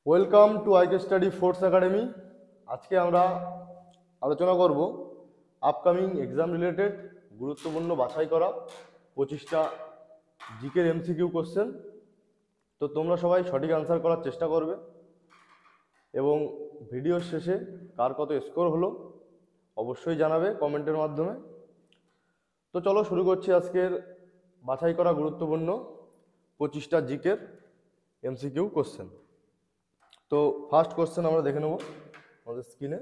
Welcome to IK study force academy. আজকে আমরা আলোচনা করব আপকামিং এক্সাম রিলেটেড গুরুত্বপূর্ণ বাছাই করা 25টা জিকের এমসিকিউ কোশ্চেন। তো তোমরা সবাই সঠিক আনসার করার চেষ্টা করবে এবং ভিডিওর শেষে কার কত স্কোর হলো অবশ্যই জানাবে কমেন্টের মাধ্যমে। তো চলো শুরু করছি আজকের বাছাই করা গুরুত্বপূর্ণ 25টা জিকের এমসিকিউ কোশ্চেন। তো ফার্স্ট কোশ্চেন আমরা দেখে নেব আমাদের স্ক্রিনে।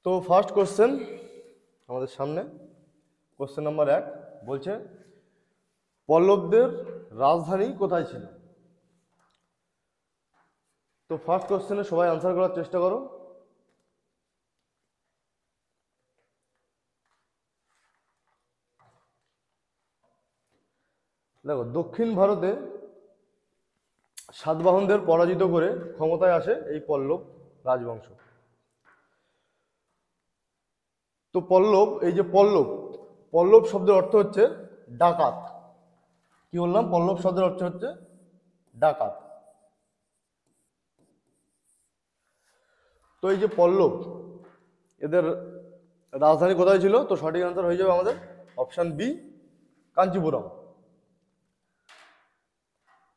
তো ফার্স্ট কোশ্চেন আমাদের সামনে, কোশ্চেন নাম্বার 1 বলছে পল্লবদের রাজধানী কোথায় ছিল? তো ফার্স্ট কোশ্চেনে সবাই আনসার করার চেষ্টা করো। দেখো, দক্ষিণ ভারতে সাতবাহনদের পরাজিত করে ক্ষমতায় আসে এই পল্লব রাজবংশ। তো পল্লব, এই যে পল্লব, পল্লব শব্দের অর্থ হচ্ছে ডাকাত। কি বললাম? পল্লব শব্দের অর্থ হচ্ছে ডাকাত। তো এই যে পল্লব, এদের রাজধানী কোথায় ছিল? তো সঠিক আনসার হয়ে যাবে আমাদের অপশন বি, কাঞ্চিপুরম।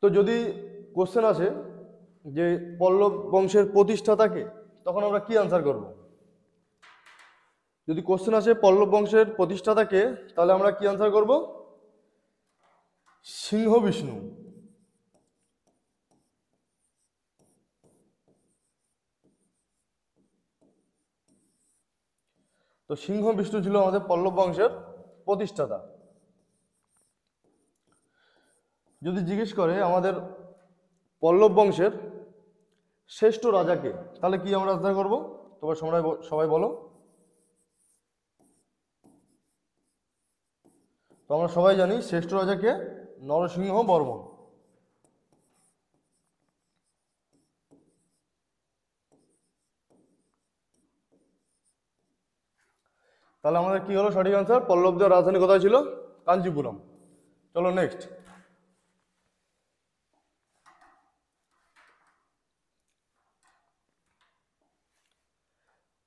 তো যদি কোশ্চেন আসে যে পল্লব বংশের প্রতিষ্ঠাতাকে, তখন আমরা কি আনসার করব? যদি কোশ্চেন আসে পল্লব বংশের প্রতিষ্ঠাতাকে, তাহলে আমরা কি আনসার করব? সিংহ বিষ্ণু। তো সিংহ বিষ্ণু ছিল আমাদের পল্লব বংশের প্রতিষ্ঠাতা। যদি জিজ্ঞেস করে আমাদের পল্লব বংশের শ্রেষ্ঠ রাজাকে, তাহলে কি আমরা আনসার করব? তোমরা সবাই বলো। তো আমরা সবাই জানি শ্রেষ্ঠ রাজাকে নরসিংহ বর্মন। তাহলে আমাদের কি হলো সঠিক আনসার? পল্লবদের রাজধানী কোথায় ছিল? কাঞ্চিপুরম। চলো নেক্সট।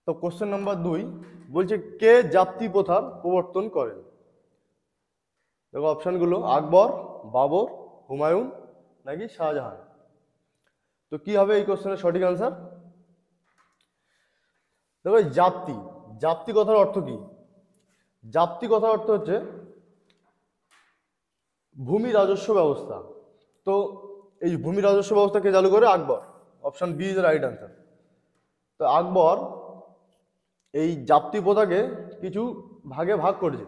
তো কোশ্চেন নাম্বার 2 বলছে কে জাপ্তি প্রথার প্রবর্তন করেন? দেখো অপশনগুলো, আকবর, বাবর, হুমায়ুন নাকি শাহজাহান। তো কি হবে এই কোশ্চেনের সঠিক আনসার? দেখো এই জাপ্তি, জাপ্তি কথার অর্থ কি? জাপ্তি কথার অর্থ হচ্ছে ভূমি রাজস্ব ব্যবস্থা। তো এই ভূমি রাজস্ব ব্যবস্থা কে চালু করে? Akbar. Option B is right answer. তো আকবর এই জাপ্তি প্রথাকে কিছু ভাগে ভাগ করেছে।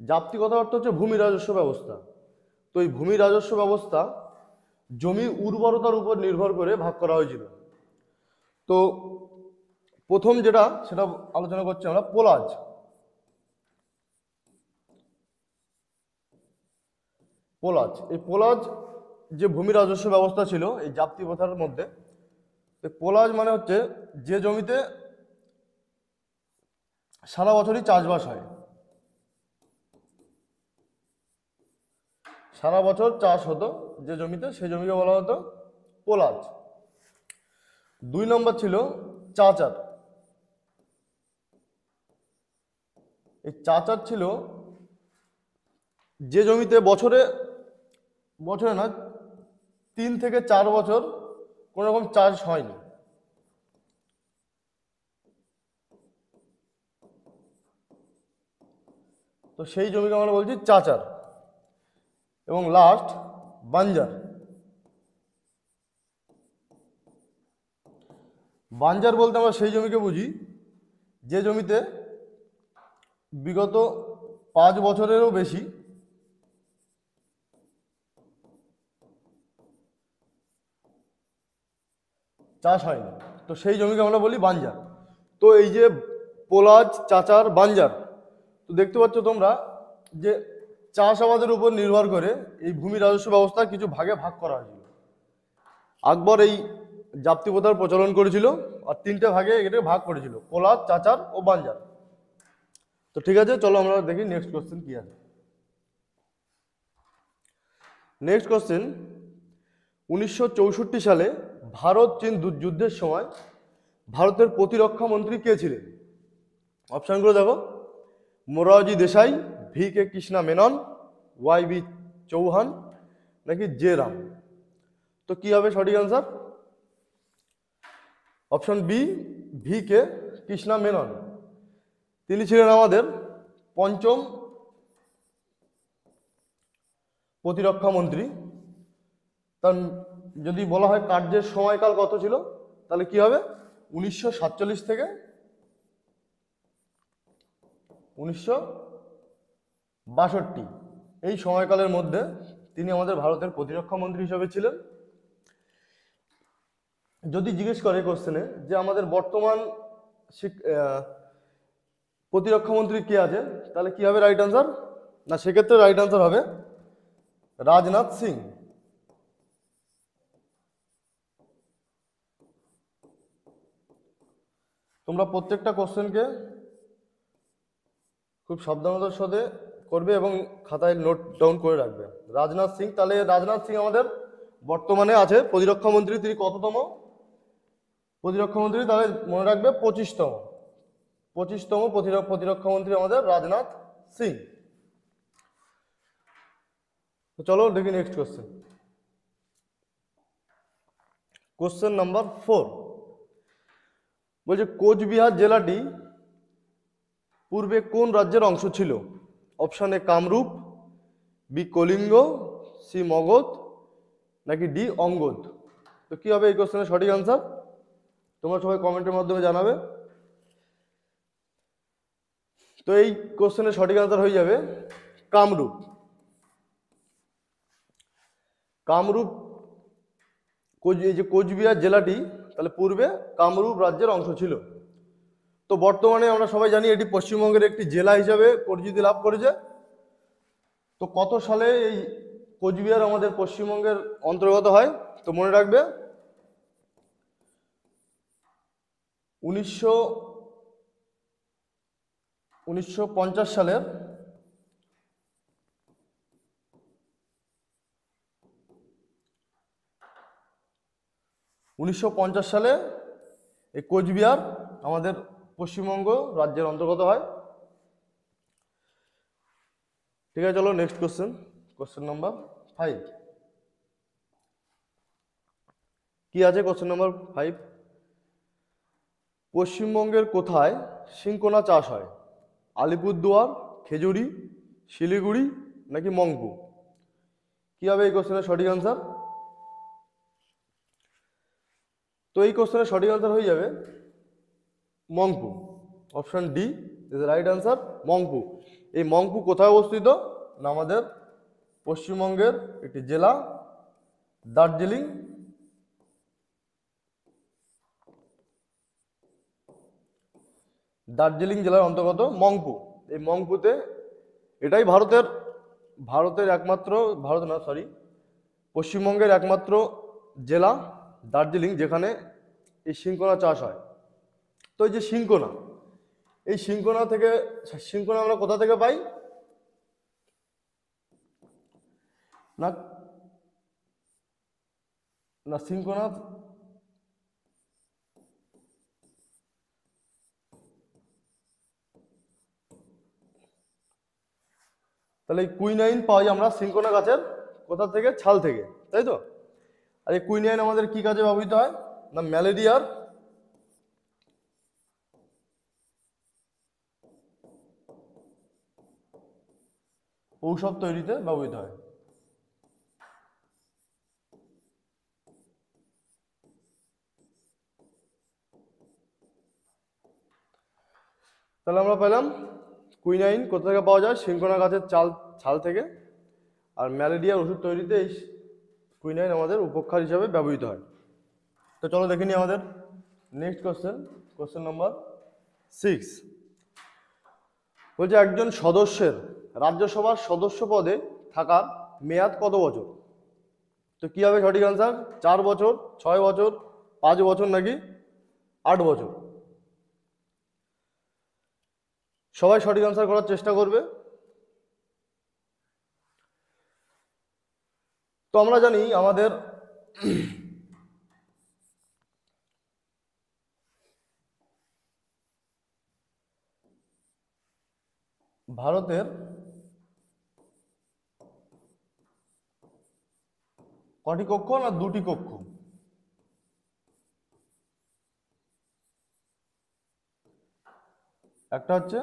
জাপ্তি কথার অর্থ হচ্ছে ভূমি রাজস্ব ব্যবস্থা। তো এই ভূমি রাজস্ব ব্যবস্থা জমির উর্বরতার উপর নির্ভর করে ভাগ করা হয়েছিল। তো প্রথম যেটা সেটা আলোচনা করছি আমরা, পোলাজ। পোলাজ, এই পোলাজ যে ভূমি রাজস্ব ব্যবস্থা ছিল এই জাপ্তি প্রথার মধ্যে, পোলাজ মানে হচ্ছে যে জমিতে সারা বছরই চাষবাস হয়, সারা বছর চাষ হতো যে জমিতে, সেই জমিকে বলা হতো পোলাজ। 2 নম্বর ছিল চাচার। এই চাচার ছিল যে জমিতে বছরে বছরে না 3 থেকে 4 বছর কোনো রকম চাষ হয়নি। তো সেই জমিকে আমরা বলছি চাচার। এবং লাস্ট বাঞ্জার। বাঞ্জার বলতে আমরা সেই জমিকে বুঝি যে জমিতে বিগত 5 বছরেরও বেশি চাষ হয়নি। তো সেই জমিকে আমরা বলি বাঞ্জার। তো এই যে পোলাজ, চাচার, বাঞ্জার, তো দেখতে পাচ্ছ তোমরা যে চাষাবাদের উপর নির্ভর করে এই ভূমি রাজস্ব ব্যবস্থা কিছু ভাগে ভাগ করা হয়েছিল। আকবর এই জাপ্তি প্রথার প্রচলন করেছিল আর 3টে ভাগে এটাকে ভাগ করেছিল, পোলাজ, চাচার ও বাঞ্জার। তো ঠিক আছে, চলো আমরা দেখি নেক্সট কোশ্চেন কি আছে। নেক্সট কোশ্চেন, 1964 সালে ভারত চীন যুদ্ধের সময় ভারতের প্রতিরক্ষা মন্ত্রী কে ছিলেন? অপশনগুলো দেখো, Morarji Desai, V K Krishna Menon, Y B Chauhan নাকি জে রাম। তো কি হবে সঠিক answer? Option B, V K Krishna Menon. তিনি ছিলেন আমাদের পঞ্চম প্রতিরক্ষা মন্ত্রী। তার যদি বলা হয় কার্যের সময়কাল কত ছিল, তাহলে কি হবে? 1947 থেকে 1962, এই সময়কালের মধ্যে তিনি আমাদের ভারতের প্রতিরক্ষা মন্ত্রী হিসেবে ছিলেন। যদি জিজ্ঞেস করে কোশ্চেনে যে আমাদের বর্তমান প্রতিরক্ষা মন্ত্রী কে আছে, তাহলে কি হবে রাইট আনসার? না, সেক্ষেত্রে রাইট আনসার হবে রাজনাথ সিং। তোমরা প্রত্যেকটা কোশ্চেনকে খুব সাবধানতার সাথে করবে এবং খাতায় নোট ডাউন করে রাখবে। রাজনাথ সিং, তাহলে রাজনাথ সিং আমাদের বর্তমানে আছে প্রতিরক্ষা মন্ত্রী। তিনি কততম প্রতিরক্ষা মন্ত্রী? তাহলে মনে রাখবে 25তম প্রতিরক্ষা মন্ত্রী আমাদের রাজনাথ সিং। চলো দেখি নেক্সট কোশ্চেন। কোশ্চেন নাম্বার 4 বলছে কোচবিহার জেলাটি পূর্বে কোন রাজ্যের অংশ ছিল? Option A Kamrup, B Kalinga, C Magadh নাকি ডি অঙ্গদ। তো কি হবে এই কোশ্চেনের সঠিক আনসার? তোমরা সবাই কমেন্টের মাধ্যমে জানাবে। তো এই কোশ্চেনের সঠিক আনসার হয়ে যাবে কামরূপ। কামরূপ, এই যে কোচবিহার জেলাটি, তাহলে পূর্বে কামরূপ রাজ্যের অংশ ছিল। তো বর্তমানে আমরা সবাই জানি এটি পশ্চিমবঙ্গের একটি জেলা হিসাবে পরিচিতি লাভ করেছে। তো কত সালে এই কোচবিহার আমাদের পশ্চিমবঙ্গের অন্তর্গত হয়? তো মনে রাখবে 1950 সালের 1950 সালে এই কোচবিহার আমাদের পশ্চিমবঙ্গ রাজ্যের অন্তর্গত হয়। ঠিক আছে, চলো নেক্সট কোশ্চেন। কোশ্চেন নাম্বার 5 কি আছে? কোশ্চেন নাম্বার 5, পশ্চিমবঙ্গের কোথায় সিনকোনা চাষ হয়? আলিপুরদুয়ার, খেজুরি, শিলিগুড়ি নাকি মংপু। কি হবে এই কোশ্চেনের সঠিক আনসার? তো এই কোশ্চেনের সঠিক আনসার হয়ে যাবে Mungpoo. Option D is right answer, Mungpoo. এই মংপু কোথায় অবস্থিত? না আমাদের পশ্চিমবঙ্গের একটি জেলা, দার্জিলিং। দার্জিলিং জেলার অন্তর্গত মংপু। এই মংপুতে, এটাই ভারতের একমাত্র, ভারত না সরি, পশ্চিমবঙ্গের একমাত্র জেলা দার্জিলিং যেখানে এই সিনকোনা চাষ হয়। তো এই যে সিনকোনা, এই সিনকোনা আমরা কোথা থেকে পাই? না না সিনকোনা, তাহলে এই কুইনাইন পাই আমরা সিনকোনা গাছের কোথা থেকে? ছাল থেকে, তাই তো? আর এই কুইনাইন আমাদের কি কাজে ব্যবহৃত হয়? না ম্যালেরিয়ার ঔষধ তৈরিতে ব্যবহৃত হয়। তাহলে আমরা পেলাম কুইনাইন কোথা থেকে পাওয়া যায়? সিনকোনা গাছের ছাল থেকে। আর ম্যালেরিয়ার ওষুধ তৈরিতে এই কুইনাইন আমাদের উপকার হিসাবে ব্যবহৃত হয়। তো চলো দেখে নিই আমাদের নেক্সট কোশ্চেন। কোশ্চেন নাম্বার 6 বলছে একজন সদস্যের রাজ্যসভার সদস্য পদে থাকার মেয়াদ কত বছর? তো কি হবে সঠিক আনসার? 4 বছর, 6 বছর, 5 বছর নাকি 8 বছর। সবাই সঠিক আনসার করার চেষ্টা করবে। তো আমরা জানি আমাদের ভারতের কটি কক্ষ না দুটি কক্ষ? একটা হচ্ছে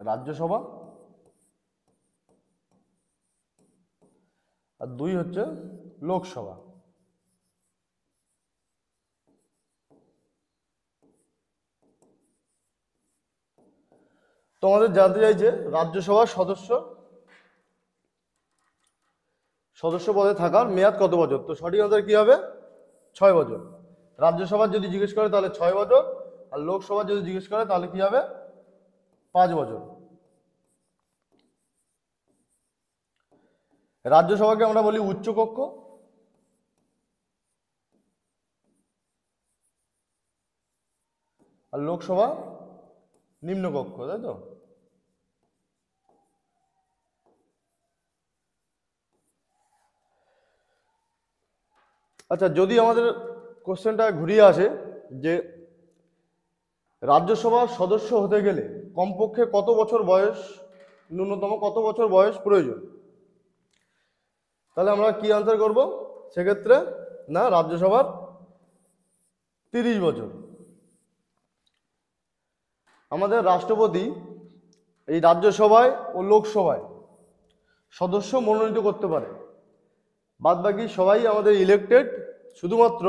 রাজ্যসভা আর দুই হচ্ছে লোকসভা। তোমাদের জানতে চাইছে রাজ্যসভার সদস্য পদে থাকার মেয়াদ কত বছর? তো সঠিক আনসার কি হবে? 6 বছর। রাজ্যসভার যদি জিজ্ঞেস করে তাহলে 6 বছর, আর লোকসভার যদি জিজ্ঞেস করে তাহলে কি হবে? 5 বছর। রাজ্যসভাকে আমরা বলি উচ্চ কক্ষ, আর লোকসভা নিম্ন কক্ষ, তাই তো? আচ্ছা, যদি আমাদের কোশ্চেনটা ঘুরিয়ে আসে যে রাজ্যসভার সদস্য হতে গেলে কমপক্ষে কত বছর বয়স, ন্যূনতম কত বছর বয়স প্রয়োজন, তাহলে আমরা কি আনসার করব সেক্ষেত্রে? না, রাজ্যসভার 30 বছর। আমাদের রাষ্ট্রপতি এই রাজ্যসভায় ও লোকসভায় সদস্য মনোনীত করতে পারে, বাদ বাকি সবাই আমাদের ইলেক্টেড। শুধুমাত্র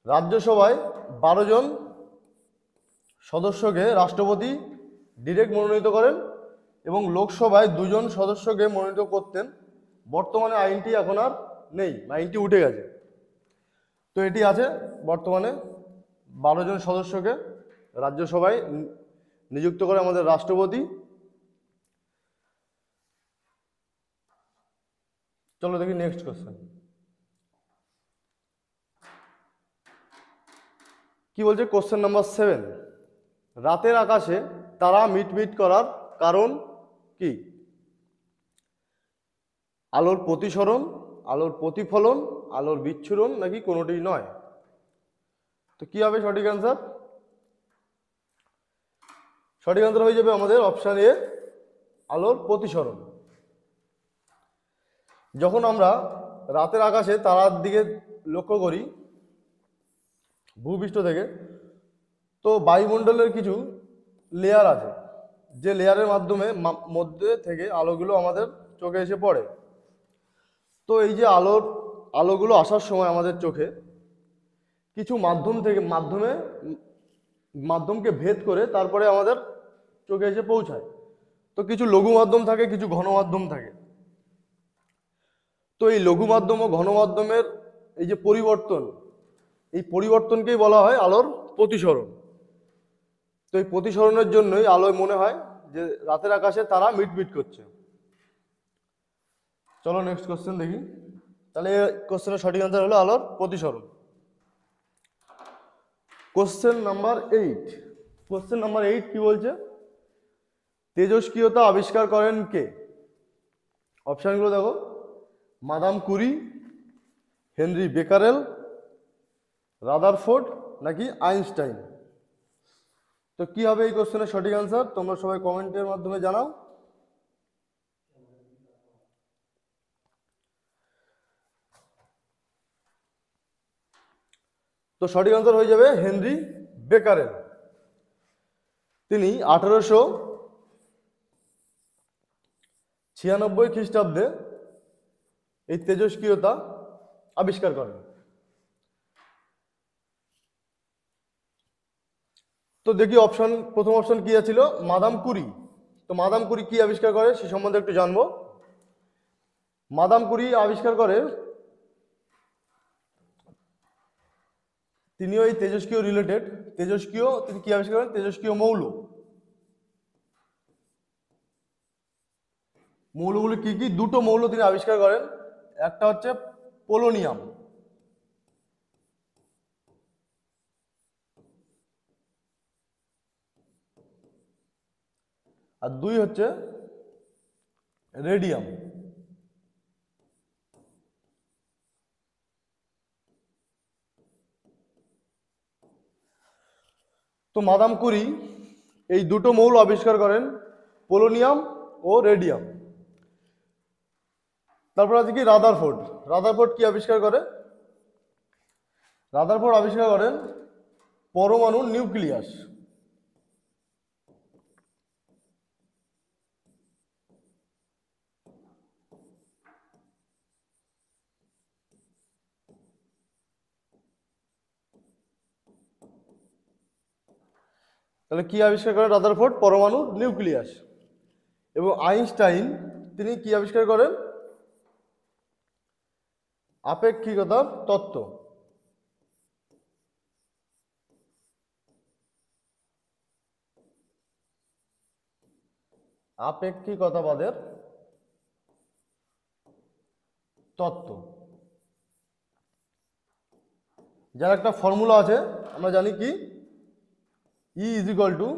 রাজ্যসভায় 12 জন সদস্যকে রাষ্ট্রপতি ডিরেক্ট মনোনীত করেন এবং লোকসভায় 2 জন সদস্যকে মনোনীত করতেন। বর্তমানে আইনটি এখন আর নেই, আইনটি উঠে গেছে। তো এটি আছে বর্তমানে 12 জন সদস্যকে রাজ্যসভায় নিযুক্ত করে আমাদের রাষ্ট্রপতি। চলো দেখি নেক্সট কোশ্চেন কি বলছে। কোশ্চেন নাম্বার 7, রাতের আকাশে তারা মিটমিট করার কারণ কি? আলোর প্রতিসরণ, আলোর প্রতিফলন, আলোর বিচ্ছুরণ, নাকি কোনোটি নয়? তো কি হবে সঠিক অ্যান্সার? সঠিক অ্যান্সার হয়ে যাবে আমাদের অপশন এ, আলোর প্রতিসরণ। যখন আমরা রাতের আকাশে তারার দিকে লক্ষ্য করি ভূপৃষ্ঠ থেকে, তো বায়ুমণ্ডলের কিছু লেয়ার আছে, যে লেয়ারের মাধ্যমে মধ্যে থেকে আলোগুলো আমাদের চোখে এসে পড়ে। তো এই যে আলোগুলো আসার সময় আমাদের চোখে কিছু মাধ্যমকে ভেদ করে তারপরে আমাদের চোখে এসে পৌঁছায়। তো কিছু লঘু মাধ্যম থাকে, কিছু ঘন মাধ্যম থাকে। তো এই লঘু মাধ্যম ও ঘন মাধ্যমের এই যে পরিবর্তন, এই পরিবর্তনকেই বলা হয় আলোর প্রতিসরণ। তো এই প্রতিসরণের জন্যই আলোয় মনে হয় যে রাতের আকাশে তারা মিটমিট করছে। চলো নেক্সট কোশ্চেন দেখি। তাহলে কোশ্চেনের সঠিক আনসার হলো আলোর প্রতিসরণ। Question number 8। কোশ্চেন নাম্বার 8 কি বলছে? তেজস্ক্রিয়তা আবিষ্কার করেন কে? অপশনগুলো দেখো, madam Curie, Henri Becquerel, Rutherford, নাকি আইনস্টাইন। তো কি হবে এই কোশ্চেনের সঠিক আনসার? তোমরা সবাই কমেন্টের মাধ্যমে জানাও। তো সঠিক আনসার হয়ে যাবে হেনরি বেকারেল। তিনি 1896 খ্রিস্টাব্দে এই তেজস্ক্রিয়তা আবিষ্কার করেন। তো দেখি প্রথম অপশন কি ছিল? Madame Curie. তো মাদাম কুরি কি আবিষ্কার করে সে সম্বন্ধে একটু জানবো। মাদাম কুরি আবিষ্কার করে, তিনিও এই তেজস্ক্রিয় রিলেটেড, তিনি কি আবিষ্কার করেন? তেজস্ক্রিয় মৌলগুলি কি কি? দুটো মৌল তিনি আবিষ্কার করেন, একটা হচ্ছে পোলোনিয়াম, আর দুই হচ্ছে রেডিয়াম। তো মাদাম কুরি এই দুটো মৌল আবিষ্কার করেন, পোলোনিয়াম ও রেডিয়াম। তারপর আছে কি রাদারফোর্ড। রাদারফোর্ড কি আবিষ্কার করে? রাদারফোর্ড আবিষ্কার করেন পরমাণুর নিউক্লিয়াস। তাহলে কি আবিষ্কার করেন রাদারফোর্ড? পরমাণুর নিউক্লিয়াস। এবং আইনস্টাইন তিনি কি আবিষ্কার করেন? আপেক্ষিকতার তত্ত্ব। আপেক্ষিকতাবাদের তত্ত্ব, যার একটা ফর্মুলা আছে, আমরা জানি কি E is equal to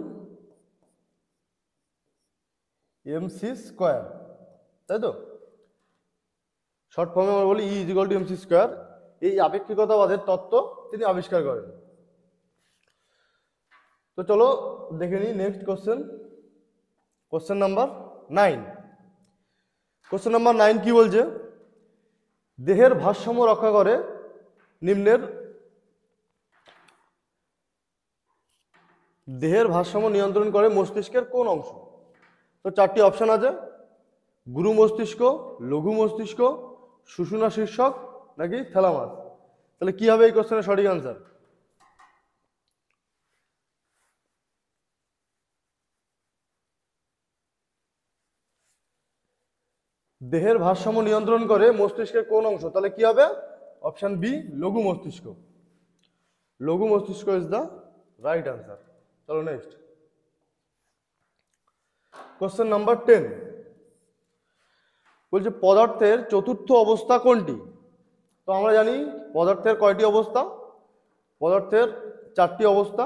mc square, তাই তো? শর্ট ফর্মে আমরা বলি E is equal to mc square. এই আপেক্ষিকতাবাদের তত্ত্ব তিনি আবিষ্কার করেন। তো চলো দেখে নিই next question, question number 9। Question number 9 কি বলছে? দেহের ভারসাম্য রক্ষা করে নিম্নের, দেহের ভারসাম্য নিয়ন্ত্রণ করে মস্তিষ্কের কোন অংশ? তো চারটি অপশন আছে, গুরু মস্তিষ্ক, লঘু মস্তিষ্ক, সুষুম্না শীর্ষক নাকি থ্যালামাস। তাহলে কি হবে এই কোশ্চেনের সঠিক আনসার? দেহের ভারসাম্য নিয়ন্ত্রণ করে মস্তিষ্কের কোন অংশ? তাহলে কি হবে? অপশন বি, লঘু মস্তিষ্ক। লঘু মস্তিষ্ক ইজ দ্য রাইট আনসার। চলো নেক্সট কোশ্চেন নাম্বার 10 বলছে পদার্থের চতুর্থ অবস্থা কোনটি? তো আমরা জানি পদার্থের কয়টি অবস্থা? পদার্থের চারটি অবস্থা।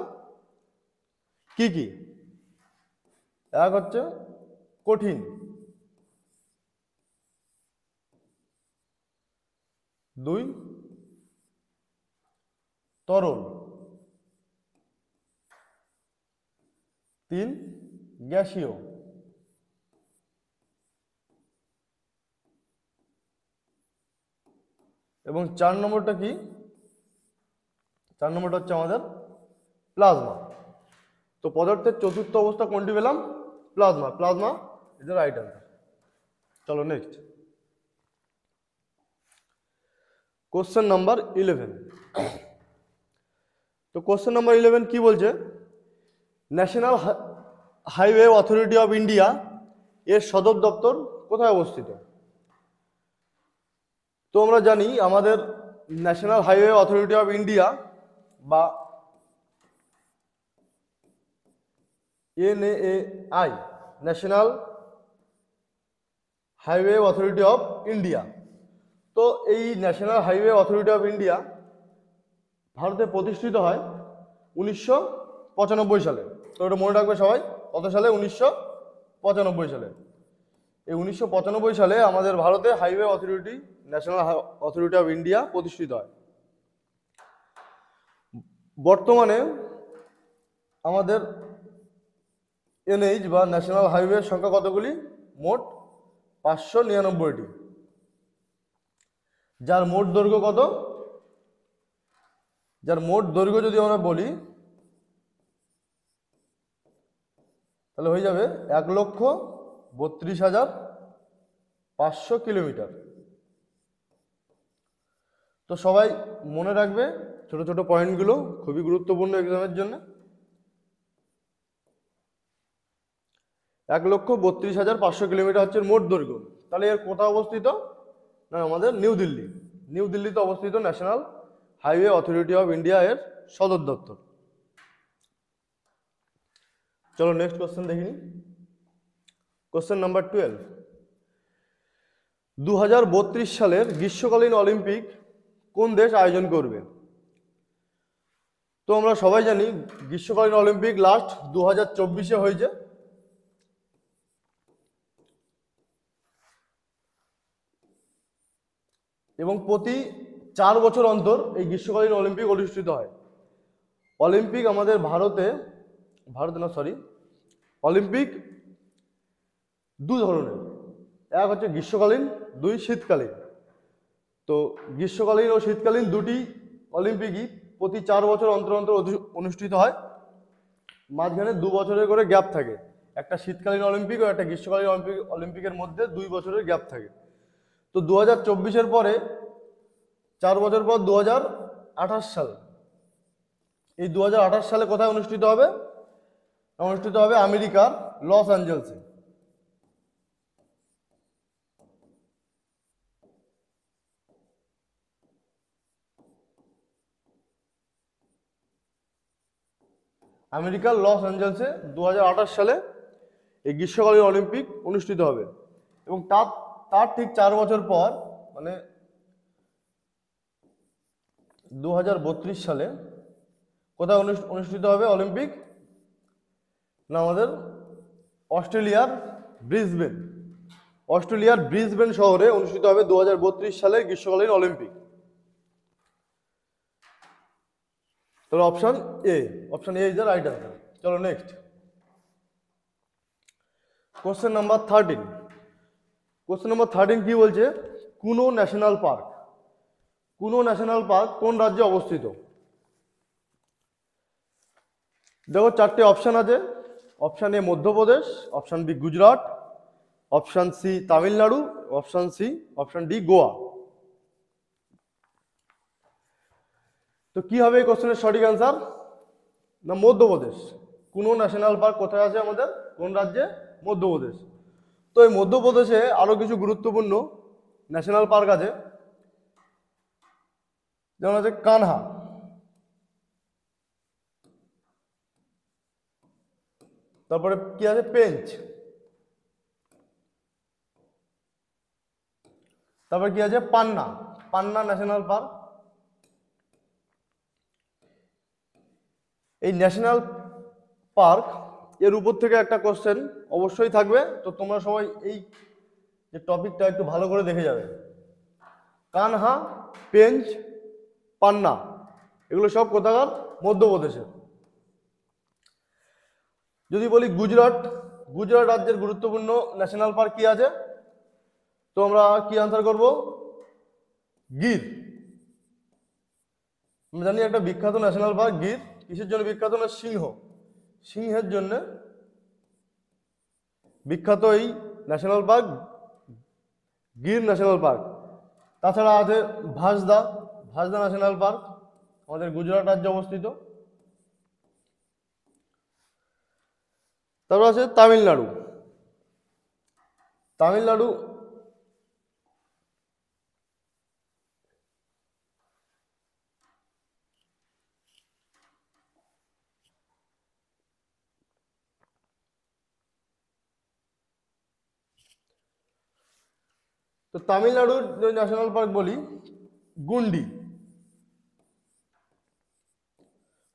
কি কি? এক হচ্ছে কঠিন, দুই তরল, তিন গ্যাসীয়, এবং 4 নম্বরটা কি? 4 নম্বরটা হচ্ছে আমাদের প্লাজমা। তো পদার্থের চতুর্থ অবস্থা কোনটি পেলাম? Plasma. Plasma is the right answer. চলো নেক্সট কোশ্চেন নাম্বার 11। তো কোশ্চেন নাম্বার 11 কি বলছে? National highway authority of India এর সদর দপ্তর কোথায় অবস্থিত? তো আমরা জানি আমাদের national highway authority of India বা NHAI, national highway authority of India. তো এই national highway authority of India ভারতে প্রতিষ্ঠিত হয় 1995 সালে। তো এটা মনে রাখবে সবাই, কত সালে? 1995 সালে। এই 1995 সালে আমাদের ভারতে highway authority, national authority of India প্রতিষ্ঠিত হয়। বর্তমানে আমাদের NH বা ন্যাশনাল হাইওয়ের সংখ্যা কতগুলি? মোট 599টি। যার মোট দৈর্ঘ্য কত? যার মোট দৈর্ঘ্য যদি আমরা বলি তাহলে হয়ে যাবে 1,32,500 কিলোমিটার। তো সবাই মনে রাখবে ছোট ছোট পয়েন্টগুলো, খুবই গুরুত্বপূর্ণ এক্সামের জন্য। 1,32,500 কিলোমিটার হচ্ছে মোট দৈর্ঘ্য। তাহলে এর কোথায় অবস্থিত? না, আমাদের নিউ দিল্লি। নিউ দিল্লিতে অবস্থিত national highway authority of India এর সদর দপ্তর। চলো নেক্সট কোশ্চেন দেখি। Question number 12। 2032 সালের গ্রীষ্মকালীন অলিম্পিক কোন দেশ আয়োজন করবে? তো আমরা সবাই জানি গ্রীষ্মকালীন অলিম্পিক লাস্ট 2024-এ হয়েছে। এবং প্রতি 4 বছর অন্তর এই গ্রীষ্মকালীন অলিম্পিক অনুষ্ঠিত হয়। অলিম্পিক আমাদের ভারতে অলিম্পিক দু ধরনের, এক হচ্ছে গ্রীষ্মকালীন, দুই শীতকালীন। তো গ্রীষ্মকালীন ও শীতকালীন দুটি অলিম্পিকই প্রতি 4 বছর অন্তর অন্তর অনুষ্ঠিত হয়। মাঝখানে 2 বছরের করে গ্যাপ থাকে, একটা শীতকালীন অলিম্পিক ও একটা গ্রীষ্মকালীন অলিম্পিকের মধ্যে 2 বছরের গ্যাপ থাকে। তো 2024-এর পরে 4 বছর পর 2028 সাল, এই 2028 সালে কোথায় অনুষ্ঠিত হবে? অনুষ্ঠিত হবে আমেরিকার লস অ্যাঞ্জেলসে। আমেরিকার লস অ্যাঞ্জেলসে 2028 সালে এই গ্রীষ্মকালীন অলিম্পিক অনুষ্ঠিত হবে। এবং তার ঠিক 4 বছর পর মানে 2032 সালে কোথায় অনুষ্ঠিত হবে অলিম্পিক? না, আমাদের অস্ট্রেলিয়ার ব্রিসবেন শহরে অনুষ্ঠিত হবে 2032 সালে গ্রীষ্মকালীন অলিম্পিক। তাহলে option A is the right answer. চলো next question number 13। Question number 13 কি বলছে? কুনো ন্যাশনাল পার্ক কোন রাজ্যে অবস্থিত? দেখো 4টে অপশন আছে। Option A Madhya Pradesh, option B Gujarat, option C Tamil Nadu, option D Goa. তো কি হবে এই কোশ্চেনের সঠিক আনসার? না, মধ্যপ্রদেশ। কোন ন্যাশনাল পার্ক কোথায় আছে আমাদের? কোন রাজ্যে? মধ্যপ্রদেশ। তো এই মধ্যপ্রদেশে আরো কিছু গুরুত্বপূর্ণ ন্যাশনাল পার্ক আছে, যেমন আছে কানহা, তারপরে কি আছে? পেঞ্চ, তারপরে কি আছে? পান্না ন্যাশনাল পার্ক। এই ন্যাশনাল পার্ক এর উপর থেকে একটা কোশ্চেন অবশ্যই থাকবে। তো তোমরা সবাই এই যে টপিকটা একটু ভালো করে দেখে যাবে। কানহা, পেঞ্চ, পান্না এগুলো সব কোথাকার? মধ্যপ্রদেশের। যদি বলি গুজরাট রাজ্যের গুরুত্বপূর্ণ ন্যাশনাল পার্ক কি আছে? তো আমরা কি আনসার করব? গির। আমরা জানি একটা বিখ্যাত ন্যাশনাল পার্ক গির। কিসের জন্য বিখ্যাত? না, সিংহের জন্য বিখ্যাত এই national park Gir national park. তাছাড়া আছে ভাসদা ন্যাশনাল পার্ক, আমাদের গুজরাট রাজ্যে অবস্থিত। তারপর আছে তামিলনাড়ু। তো তামিলনাড়ুর যে ন্যাশনাল পার্ক বলি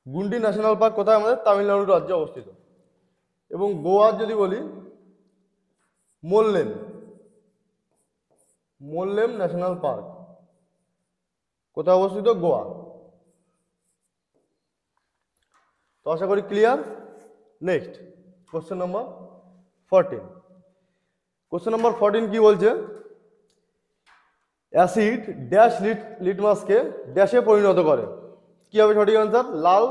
গুন্ডি ন্যাশনাল পার্ক কোথায়? আমাদের তামিলনাড়ু রাজ্যে অবস্থিত। এবং গোয়ার যদি বলি মোল্লেম ন্যাশনাল পার্ক কোথায় অবস্থিত? গোয়া। তো আশা করি clear. Next question number 14। Question number 14 কি বলছে? অ্যাসিড ড্যাশ লিটমাসকে ড্যাশে পরিণত করে। কি হবে সঠিক আনসার? লাল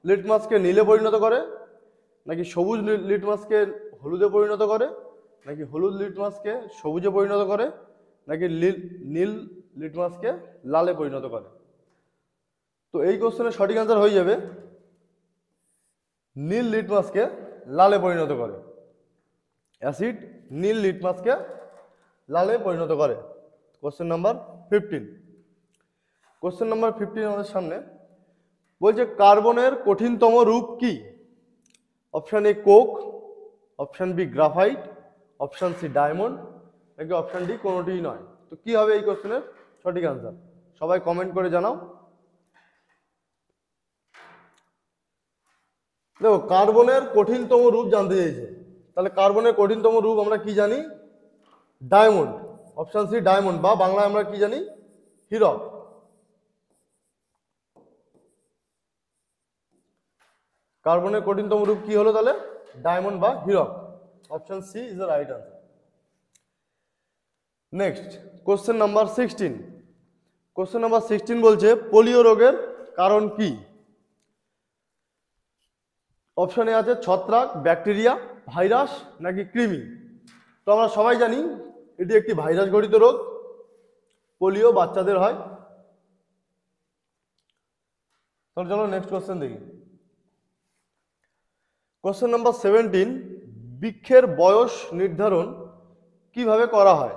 লিটমাসকে নীলে পরিণত করে, নাকি সবুজ লিটমাসকে হলুদে পরিণত করে, নাকি হলুদ লিটমাসকে সবুজে পরিণত করে, নাকি নীল লিটমাসকে লালে পরিণত করে? তো এই কোশ্চেনের সঠিক আনসার হয়ে যাবে নীল লিটমাসকে লালে পরিণত করে। অ্যাসিড নীল লিটমাসকে লালে পরিণত করে। Question number 15। কোশ্চেন নাম্বার 15 আমাদের সামনে বলছে কার্বনের কঠিনতম রূপ কি? Option A coke, option B graphite, option C diamond, নাকি অপশন ডি কোনোটিই নয়। তো কি হবে এই কোশ্চেনের সঠিক আনসার? সবাই কমেন্ট করে জানাও। দেখো, কার্বনের কঠিনতম রূপ জানতে চাইছে, তাহলে কার্বনের কঠিনতম রূপ আমরা কি জানি? ডায়মন্ড। অপশন সি ডায়মন্ড, বা বাংলায় আমরা কি জানি? হীরক। কার্বনের কঠিনতম রূপ কি হলো তাহলে? ডায়মন্ড বা হীরক। Option C is the right answer. Next question number 16। Question number 16 বলছে পোলিও রোগের কারণ কি? অপশনে আছে ছত্রাক, ব্যাকটেরিয়া, ভাইরাস নাকি কৃমি। তো আমরা সবাই জানি এটি একটি ভাইরাস ঘটিত রোগ। পোলিও বাচ্চাদের হয়। তাহলে চলো নেক্সট কোশ্চেন দেখি। কোশ্চেন নাম্বার 17, বৃক্ষের বয়স নির্ধারণ কিভাবে করা হয়?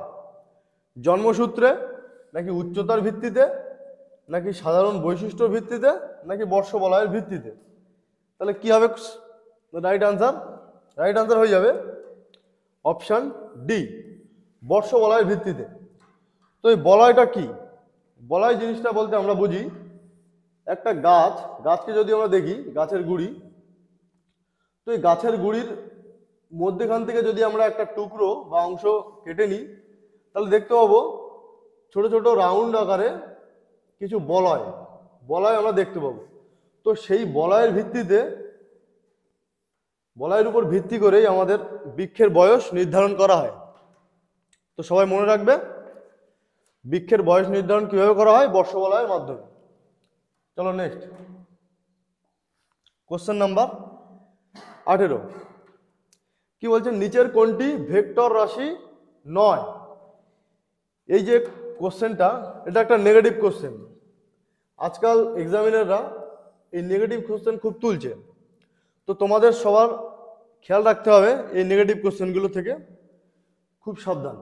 জন্মসূত্রে নাকি উচ্চতার ভিত্তিতে নাকি সাধারণ বৈশিষ্ট্যর ভিত্তিতে নাকি বর্ষবলয়ের ভিত্তিতে? তাহলে কি হবে রাইট আনসার? রাইট আনসার হয়ে যাবে অপশন ডি, বর্ষবলয়ের ভিত্তিতে। তো এই বলয়টা কি? বলয় জিনিসটা বলতে আমরা বুঝি একটা গাছকে যদি আমরা দেখি, গাছের গুড়ি, তো এই গাছের গুড়ির মধ্যেখান থেকে যদি আমরা একটা টুকরো বা অংশ কেটে নিই, তাহলে দেখতে পাবো ছোট ছোট রাউন্ড আকারে কিছু বলয় আমরা দেখতে পাবো। তো সেই বলয়ের ভিত্তিতে, বলয়ের উপর ভিত্তি করেই আমাদের বৃক্ষের বয়স নির্ধারণ করা হয়। তো সবাই মনে রাখবে বৃক্ষের বয়স নির্ধারণ কিভাবে করা হয়? বর্ষবলয়ের মাধ্যমে। চলো নেক্সট কোশ্চেন নাম্বার 18। কি বলছেন? নিচের কোনটি ভেক্টর রাশি নয়? এই যে কোশ্চেনটা, এটা একটা নেগেটিভ কোশ্চেন। আজকাল এক্সামিনাররা এই নেগেটিভ কোশ্চেন খুব তুলছে। তো তোমাদের সবার খেয়াল রাখতে হবে এই নেগেটিভ কোশ্চেনগুলো থেকে খুব সাবধান।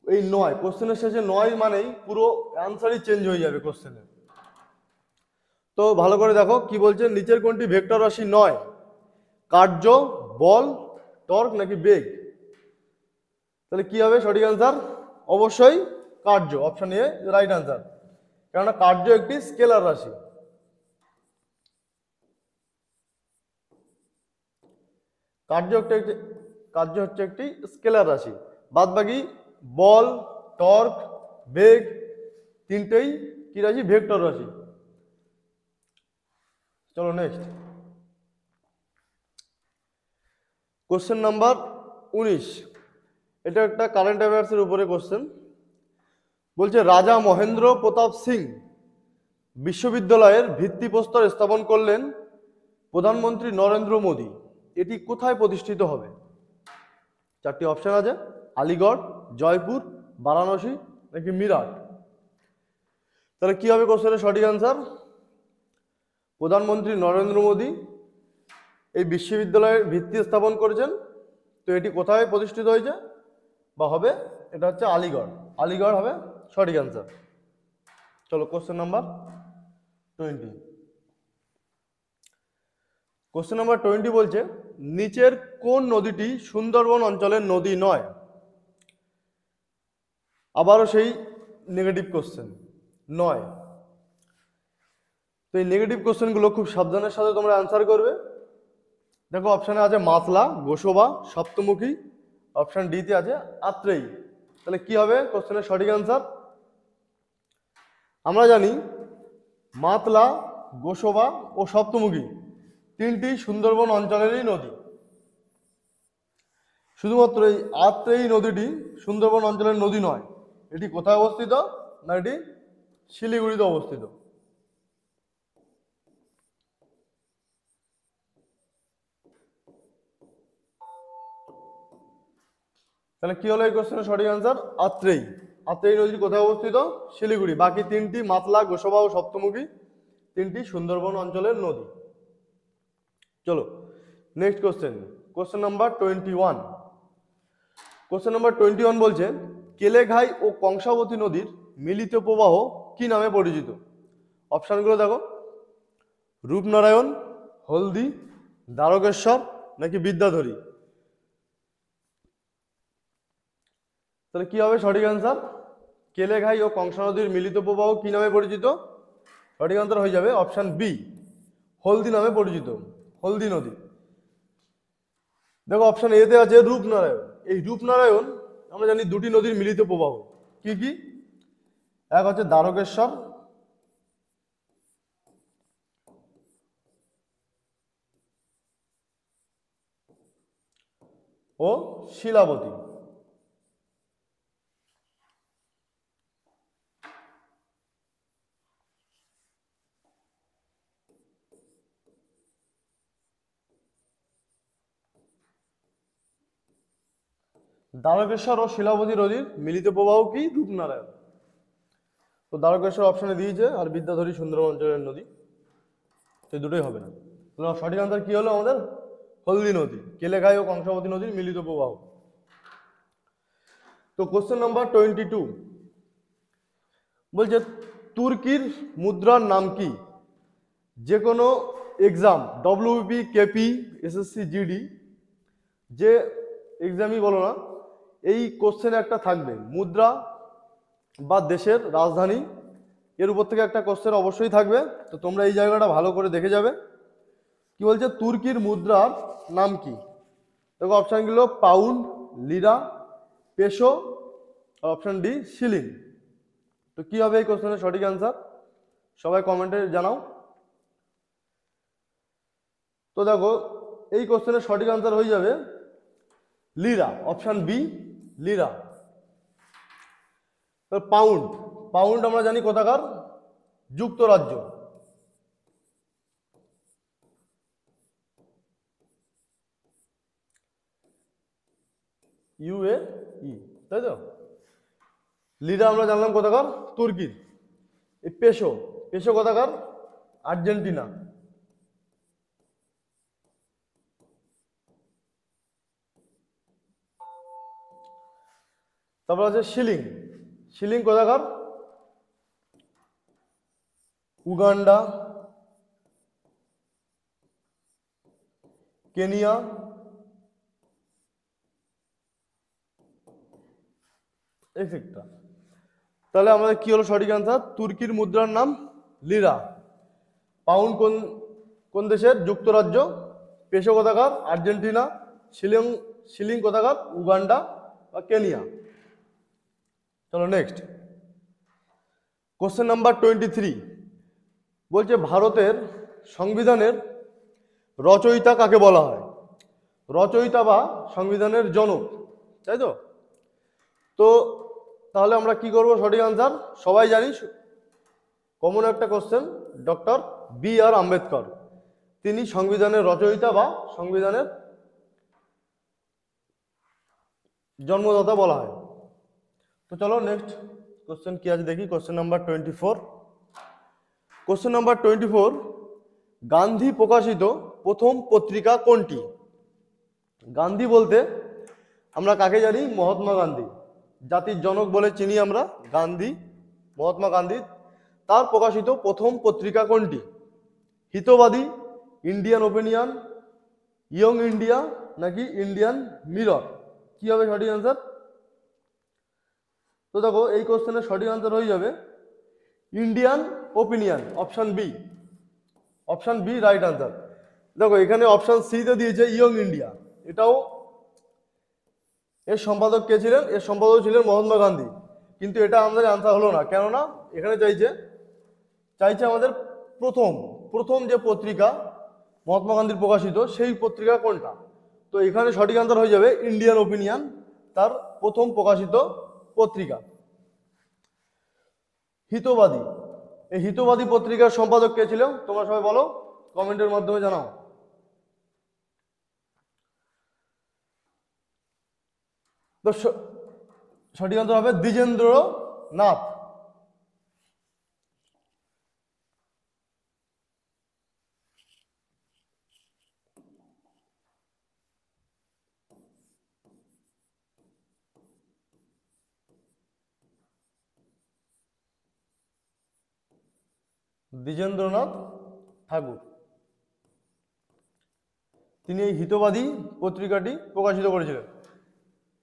এই নয় কোশ্চেনের শেষে নয় মানেই পুরো অ্যান্সারই চেঞ্জ হয়ে যাবে কোশ্চেনের। তো ভালো করে দেখো কি বলছে, নিচের কোনটি ভেক্টর রাশি নয়? কার্য, বল, টর্ক নাকি বেগ? তাহলে কি হবে সঠিক আনসার? অবশ্যই কার্য, অপশন এ রাইট আনসার। কেননা কার্য একটি স্কেলার রাশি। কার্য হচ্ছে একটি স্কেলার রাশি। বাদ বাকি বল, টর্ক, বেগ তিনটেই কি রাশি? ভেক্টর রাশি। চলো নেক্সট কোশ্চেন নাম্বার 19। এটা একটা কারেন্ট অ্যাফেয়ার্সের উপরে কোশ্চেন। বলছে রাজা মহেন্দ্র প্রতাপ সিং বিশ্ববিদ্যালয়ের ভিত্তিপ্রস্তর স্থাপন করলেন প্রধানমন্ত্রী নরেন্দ্র মোদী। এটি কোথায় প্রতিষ্ঠিত হবে? চারটি অপশন আছে, আলিগড়, জয়পুর, বারাণসী নাকি মিরাট। তাহলে কি হবে কোশ্চেনের সঠিক আনসার? প্রধানমন্ত্রী নরেন্দ্র মোদী এই বিশ্ববিদ্যালয়ের ভিত্তি স্থাপন করেছেন। তো এটি কোথায় প্রতিষ্ঠিত হয়েছে বা হবে? এটা হচ্ছে আলিগড়। আলিগড় হবে সঠিক আনসার। চলো কোশ্চেন নাম্বার 20। কোশ্চেন নাম্বার 20 বলছে নিচের কোন নদীটি সুন্দরবন অঞ্চলের নদী নয়? আবারও সেই নেগেটিভ কোশ্চেন নয়। তো এই নেগেটিভ কোশ্চেনগুলো খুব সাবধানের সাথে তোমরা অ্যান্সার করবে। দেখো অপশানে আছে মাতলা, গোসবা, সপ্তমুখী। অপশান ডিতে আছে আত্রেয়ী। তাহলে কি হবে কোশ্চেনের সঠিক আনসার? আমরা জানি মাতলা, গোসবা ও সপ্তমুখী তিনটি সুন্দরবন অঞ্চলেরই নদী। শুধুমাত্র এই আত্রেয়ী নদীটি সুন্দরবন অঞ্চলের নদী নয়। এটি কোথায় অবস্থিত? না এটি শিলিগুড়িতে অবস্থিত। তাহলে কি হলো এই কোশ্চেনের সঠিক আনসার? আত্রেয়ী। আত্রেয়ী নদী কোথায় অবস্থিত? শিলিগুড়ি। বাকি তিনটি মাতলা, গোসবা ও সপ্তমুখী তিনটি সুন্দরবন অঞ্চলের নদী। চলো next question, question number 21। Question number 21 বলছে কেলেঘাই ও কংসাবতী নদীর মিলিত প্রবাহ কি নামে পরিচিত? অপশানগুলো দেখো, রূপনারায়ণ, হলদি, দ্বারকেশ্বর নাকি বিদ্যাধরী। তাহলে কি হবে সঠিক আনসার? কেলেঘাই ও কংসা নদীর মিলিত প্রবাহ কি নামে পরিচিত? সঠিক আনসার হয়ে যাবে অপশান বি, হলদি নামে পরিচিত। হলদি নদী। দেখো অপশান এতে আছে রূপনারায়ণ। এই রূপনারায়ণ আমরা জানি দুটি নদীর মিলিত প্রবাহ। কি কি? এক হচ্ছে দ্বারকেশ্বর, ও শিলাবতী। দ্বারকেশ্বর ও শিলাবতী নদীর মিলিত প্রবাহ কি? রূপনারায়ণ। তো দ্বারকেশ্বর অপশনে দিয়েছে, আর বিদ্যাধরী সুন্দরবন অঞ্চলের নদী, তো দুটোই হবে না। সঠিক আনসার কি হলো আমাদের? হলদি নদী, কেলেঘাই ও কংসাবতী নদীর মিলিত প্রবাহ। তো কোশ্চেন নাম্বার 22 বলছে তুর্কির মুদ্রার নাম কি? যে কোনো exam, WB, KP, SSC, GD, যে এক্সামই বলো না, এই কোশ্চেনে একটা থাকবে মুদ্রা বা দেশের রাজধানী, এর উপর থেকে একটা কোশ্চেন অবশ্যই থাকবে। তো তোমরা এই জায়গাটা ভালো করে দেখে যাবে। কি বলছে? তুর্কির মুদ্রার নাম কি? দেখো অপশানগুলো পাউন্ড, লিরা, পেসো, আর অপশান ডি শিলিং। তো কি হবে এই কোশ্চেনের সঠিক অ্যান্সার? সবাই কমেন্টে জানাও। তো দেখো এই কোশ্চেনের সঠিক অ্যান্সার হয়ে যাবে Lira, option B Lira. Pound, pound আমরা জানি কোথাকার? যুক্তরাজ্য। ইউএই, তাই তো। লিরা আমরা জানলাম কোথাকার? তুর্কির। এই পেসো, পেসো কোথাকার? আর্জেন্টিনা। তারপর আছে শিলিং, শিলিং কোথাকার? Uganda, Kenya, etcetera. তাহলে আমাদের কি হলো সঠিক আনসার? তুর্কির মুদ্রার নাম লিরা। পাউন্ড কোন কোন দেশের? যুক্তরাজ্য। পেসো কোথাকার? আর্জেন্টিনা। শিলিং, শিলিং কোথাকার? উগান্ডা বা কেনিয়া। চলো নেক্সট কোশ্চেন নাম্বার 23 বলছে ভারতের সংবিধানের রচয়িতা কাকে বলা হয়? রচয়িতা বা সংবিধানের জনক, তাই তো। তো তাহলে আমরা কি করব? সঠিক আনসার সবাই জানি, কমন একটা কোশ্চেন, ডক্টর বি আর আম্বেদকর। তিনি সংবিধানের রচয়িতা বা সংবিধানের জন্মদাতা বলা হয়। তো চলো নেক্সট কোশ্চেন কি আছে দেখি। Question number 24, question number 24, Gandhi প্রকাশিত প্রথম পত্রিকা কোনটি? গান্ধী বলতে আমরা কাকে জানি? মহাত্মা গান্ধী, জাতির জনক বলে চিনি আমরা গান্ধী, মহাত্মা গান্ধী। তার প্রকাশিত প্রথম পত্রিকা কোনটি? হিতবাদী, ইন্ডিয়ান ওপিনিয়ন, ইয়ং ইন্ডিয়া, নাকি ইন্ডিয়ান মিরর? কি হবে সঠিক আনসার? তো দেখো এই কোশ্চেনের সঠিক আনসার হয়ে যাবে Indian opinion, option B. Option B right answer. দেখো এখানে অপশন সি তে দিয়েছে ইয়ং ইন্ডিয়া, এটাও এর সম্পাদক কে ছিলেন? এর সম্পাদক ছিলেন মহাত্মা গান্ধী, কিন্তু এটা আমাদের আনসার হলো না। কেননা এখানে চাইছে আমাদের প্রথম প্রথম যে পত্রিকা মহাত্মা গান্ধীর প্রকাশিত, সেই পত্রিকা কোনটা। তো এখানে সঠিক আনসার হয়ে যাবে ইন্ডিয়ান ওপিনিয়ন, তার প্রথম প্রকাশিত পত্রিকা। হিতবাদী, এই হিতবাদী পত্রিকার সম্পাদক কে ছিল? তোমরা সবাই বলো, কমেন্টের মাধ্যমে জানাও। তো সঠিক আনসার হবে দ্বিজেন্দ্রনাথ। দ্বিজেন্দ্রনাথ ঠাকুর, তিনি এই হিতবাদী পত্রিকাটি প্রকাশিত করেছিলেন।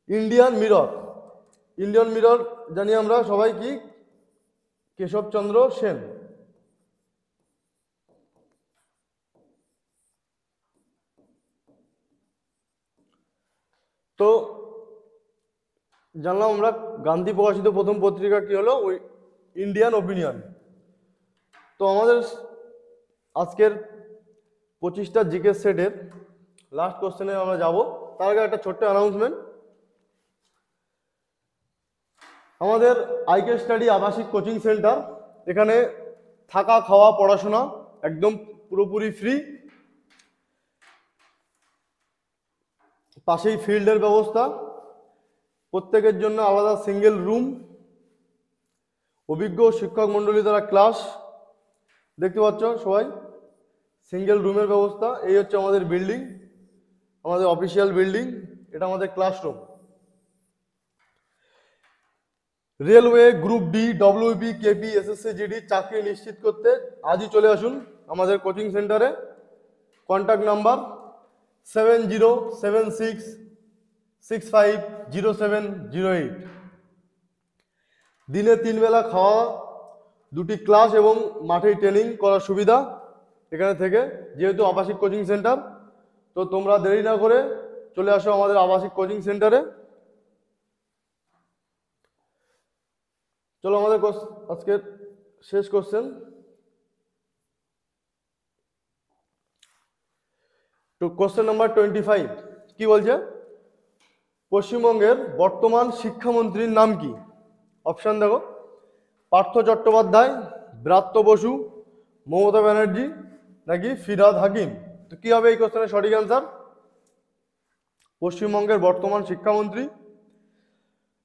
ইন্ডিয়ান মিরর, ইন্ডিয়ান মিরর জানি আমরা সবাই কি? কেশবচন্দ্র সেন। তো জানলাম আমরা গান্ধী প্রকাশিত প্রথম পত্রিকা কি হলো? ওই ইন্ডিয়ান ওপিনিয়ন। তো আমাদের আজকের 25টা জিকে সেটের লাস্ট কোশ্চেনে আমরা যাব। তার আগে একটা ছোট্ট অ্যানাউন্সমেন্ট। আমাদের আইকে স্টাডি আবাসিক কোচিং সেন্টার, এখানে থাকা খাওয়া পড়াশোনা একদম পুরোপুরি ফ্রি। পাশেই ফিল্ডের ব্যবস্থা, প্রত্যেকের জন্য আলাদা সিঙ্গেল রুম, অভিজ্ঞ শিক্ষক মণ্ডলী দ্বারা ক্লাস। দেখতে পাচ্ছ সবাই, সিঙ্গেল রুমের ব্যবস্থা। এই হচ্ছে আমাদের বিল্ডিং, আমাদের অফিসিয়াল বিল্ডিং। এটা আমাদের classroom. Railway, group D, WB, KP, SSC, GD চাকরি নিশ্চিত করতে আজই চলে আসুন আমাদের কোচিং সেন্টারে। Contact number 7076650708। দিনে 3 বেলা খাওয়া, 2টি ক্লাস এবং মাঠে ট্রেনিং করার সুবিধা এখানে থেকে, যেহেতু আবাসিক কোচিং সেন্টার। তো তোমরা দেরি না করে চলে আসো আমাদের আবাসিক কোচিং সেন্টারে। চলো আমাদের আজকের শেষ কোশ্চেন। তো কোশ্চেন নাম্বার 25 কি বলছে? পশ্চিমবঙ্গের বর্তমান শিক্ষামন্ত্রীর নাম কি? অপশন দেখো, পার্থ চট্টোপাধ্যায়, ব্রাত্য বসু, মমতা ব্যানার্জি নাকি ফিরহাদ হাকিম। তো কি হবে এই কোশ্চেনের সঠিক অ্যান্সার? পশ্চিমবঙ্গের বর্তমান শিক্ষামন্ত্রী,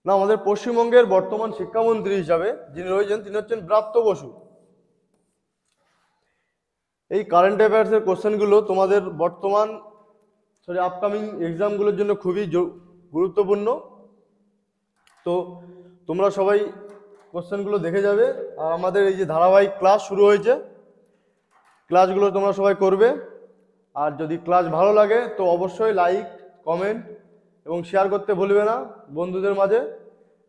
না, আমাদের পশ্চিমবঙ্গের বর্তমান শিক্ষামন্ত্রী হিসাবে যিনি রয়েছেন তিনি হচ্ছেন ব্রাত্য বসু। এই কারেন্ট অ্যাফেয়ার্সের কোশ্চেনগুলো তোমাদের আপকামিং এক্সামগুলোর জন্য খুবই গুরুত্বপূর্ণ। তো তোমরা সবাই কোশ্চেনগুলো দেখে যাবে। আর আমাদের এই যে ধারাবাহিক ক্লাস শুরু হয়েছে, ক্লাসগুলো তোমরা সবাই করবে। আর যদি ক্লাস ভালো লাগে তো অবশ্যই লাইক, কমেন্ট এবং শেয়ার করতে ভুলবে না বন্ধুদের মাঝে।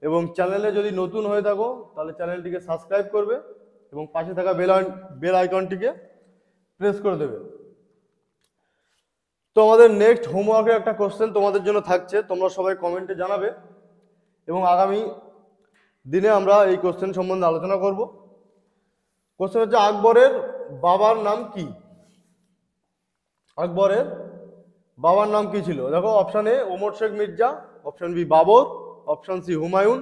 এবং চ্যানেলে যদি নতুন হয়ে থাকো তাহলে চ্যানেলটিকে সাবস্ক্রাইব করবে এবং পাশে থাকা বেল আইকনটিকে প্রেস করে দেবে। তো আমাদের নেক্সট হোমওয়ার্কের একটা কোশ্চেন তোমাদের জন্য থাকছে, তোমরা সবাই কমেন্টে জানাবে এবং আগামী দিনে আমরা এই কোশ্চেন সম্বন্ধে আলোচনা করব। কোশ্চেন হচ্ছে আকবরের বাবার নাম কি? আকবরের বাবার নাম কি ছিল? দেখো, option A Omar Sheikh Mirza, option B Babur, option C Humayun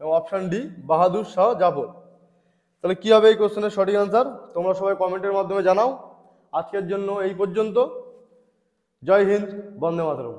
এবং অপশন ডি বাহাদুর শাহ জাফর। তাহলে কি হবে এই কোশ্চেনের সঠিক আনসার? তোমরা সবাই কমেন্টের মাধ্যমে জানাও। আজকের জন্য এই পর্যন্ত। জয় হিন্দ, বন্দে মাতরম।